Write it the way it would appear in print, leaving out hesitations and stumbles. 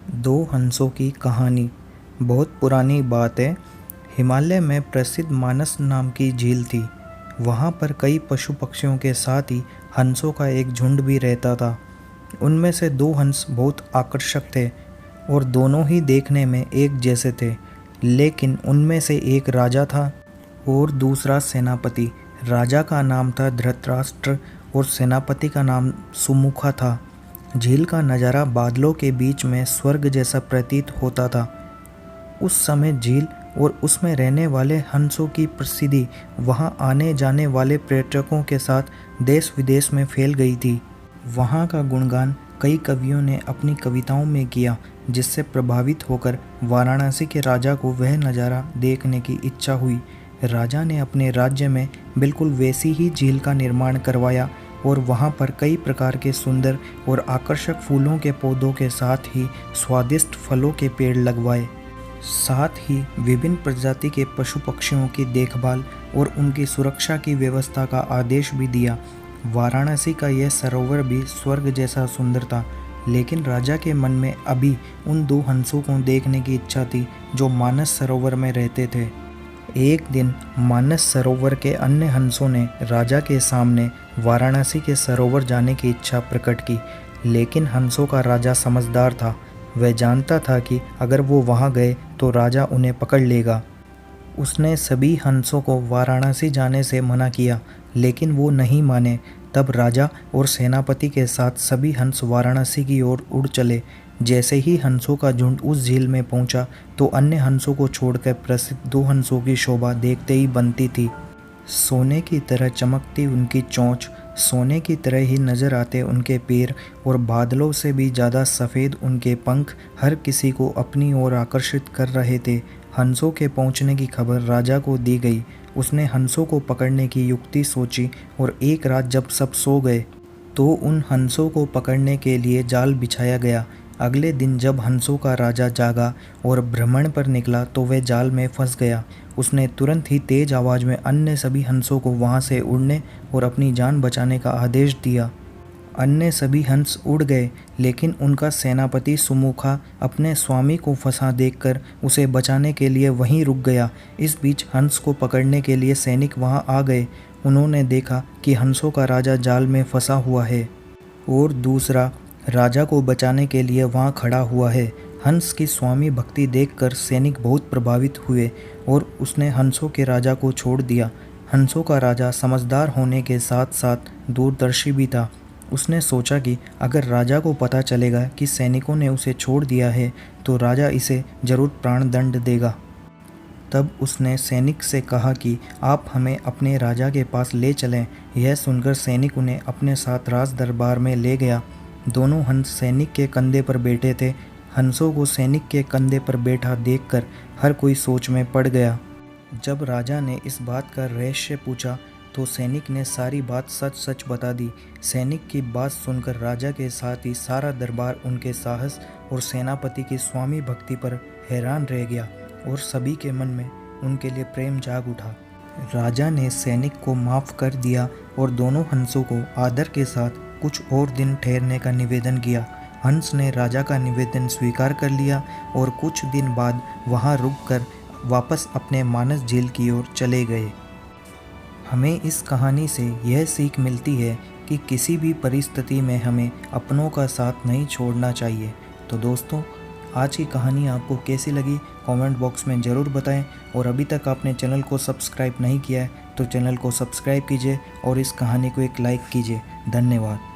दो हंसों की कहानी बहुत पुरानी बात है। हिमालय में प्रसिद्ध मानस नाम की झील थी। वहाँ पर कई पशु पक्षियों के साथ ही हंसों का एक झुंड भी रहता था। उनमें से दो हंस बहुत आकर्षक थे और दोनों ही देखने में एक जैसे थे। लेकिन उनमें से एक राजा था और दूसरा सेनापति। राजा का नाम था धृतराष्ट्र और सेनापति का नाम सुमुखा था। झील का नज़ारा बादलों के बीच में स्वर्ग जैसा प्रतीत होता था। उस समय झील और उसमें रहने वाले हंसों की प्रसिद्धि वहां आने जाने वाले पर्यटकों के साथ देश विदेश में फैल गई थी। वहां का गुणगान कई कवियों ने अपनी कविताओं में किया, जिससे प्रभावित होकर वाराणसी के राजा को वह नज़ारा देखने की इच्छा हुई। राजा ने अपने राज्य में बिल्कुल वैसी ही झील का निर्माण करवाया और वहाँ पर कई प्रकार के सुंदर और आकर्षक फूलों के पौधों के साथ ही स्वादिष्ट फलों के पेड़ लगवाए। साथ ही विभिन्न प्रजाति के पशु पक्षियों की देखभाल और उनकी सुरक्षा की व्यवस्था का आदेश भी दिया। वाराणसी का यह सरोवर भी स्वर्ग जैसा सुंदर था, लेकिन राजा के मन में अभी उन दो हंसों को देखने की इच्छा थी जो मानस सरोवर में रहते थे। एक दिन मानस सरोवर के अन्य हंसों ने राजा के सामने वाराणसी के सरोवर जाने की इच्छा प्रकट की, लेकिन हंसों का राजा समझदार था। वह जानता था कि अगर वो वहां गए तो राजा उन्हें पकड़ लेगा। उसने सभी हंसों को वाराणसी जाने से मना किया, लेकिन वो नहीं माने। तब राजा और सेनापति के साथ सभी हंस वाराणसी की ओर उड़ चले। जैसे ही हंसों का झुंड उस झील में पहुंचा तो अन्य हंसों को छोड़कर प्रसिद्ध दो हंसों की शोभा देखते ही बनती थी। सोने की तरह चमकती उनकी चोंच, सोने की तरह ही नजर आते उनके पैर और बादलों से भी ज़्यादा सफ़ेद उनके पंख हर किसी को अपनी ओर आकर्षित कर रहे थे। हंसों के पहुंचने की खबर राजा को दी गई। उसने हंसों को पकड़ने की युक्ति सोची और एक रात जब सब सो गए तो उन हंसों को पकड़ने के लिए जाल बिछाया गया। अगले दिन जब हंसों का राजा जागा और भ्रमण पर निकला तो वह जाल में फंस गया। उसने तुरंत ही तेज आवाज़ में अन्य सभी हंसों को वहां से उड़ने और अपनी जान बचाने का आदेश दिया। अन्य सभी हंस उड़ गए, लेकिन उनका सेनापति सुमुखा अपने स्वामी को फंसा देखकर उसे बचाने के लिए वहीं रुक गया। इस बीच हंस को पकड़ने के लिए सैनिक वहां आ गए। उन्होंने देखा कि हंसों का राजा जाल में फंसा हुआ है और दूसरा राजा को बचाने के लिए वहां खड़ा हुआ है। हंस की स्वामी भक्ति देखकर सैनिक बहुत प्रभावित हुए और उसने हंसों के राजा को छोड़ दिया। हंसों का राजा समझदार होने के साथ साथ दूरदर्शी भी था। उसने सोचा कि अगर राजा को पता चलेगा कि सैनिकों ने उसे छोड़ दिया है तो राजा इसे जरूर प्राण दंड देगा। तब उसने सैनिक से कहा कि आप हमें अपने राजा के पास ले चलें। यह सुनकर सैनिक उन्हें अपने साथ राज दरबार में ले गया। दोनों हंस सैनिक के कंधे पर बैठे थे। हंसों को सैनिक के कंधे पर बैठा देखकर हर कोई सोच में पड़ गया। जब राजा ने इस बात का रहस्य पूछा तो सैनिक ने सारी बात सच सच बता दी। सैनिक की बात सुनकर राजा के साथ ही सारा दरबार उनके साहस और सेनापति की स्वामी भक्ति पर हैरान रह गया और सभी के मन में उनके लिए प्रेम जाग उठा। राजा ने सैनिक को माफ़ कर दिया और दोनों हंसों को आदर के साथ कुछ और दिन ठहरने का निवेदन किया। हंस ने राजा का निवेदन स्वीकार कर लिया और कुछ दिन बाद वहां रुककर वापस अपने मानस झील की ओर चले गए। हमें इस कहानी से यह सीख मिलती है कि किसी भी परिस्थिति में हमें अपनों का साथ नहीं छोड़ना चाहिए। तो दोस्तों, आज की कहानी आपको कैसी लगी कमेंट बॉक्स में ज़रूर बताएं और अभी तक आपने चैनल को सब्सक्राइब नहीं किया है तो चैनल को सब्सक्राइब कीजिए और इस कहानी को एक लाइक कीजिए। धन्यवाद।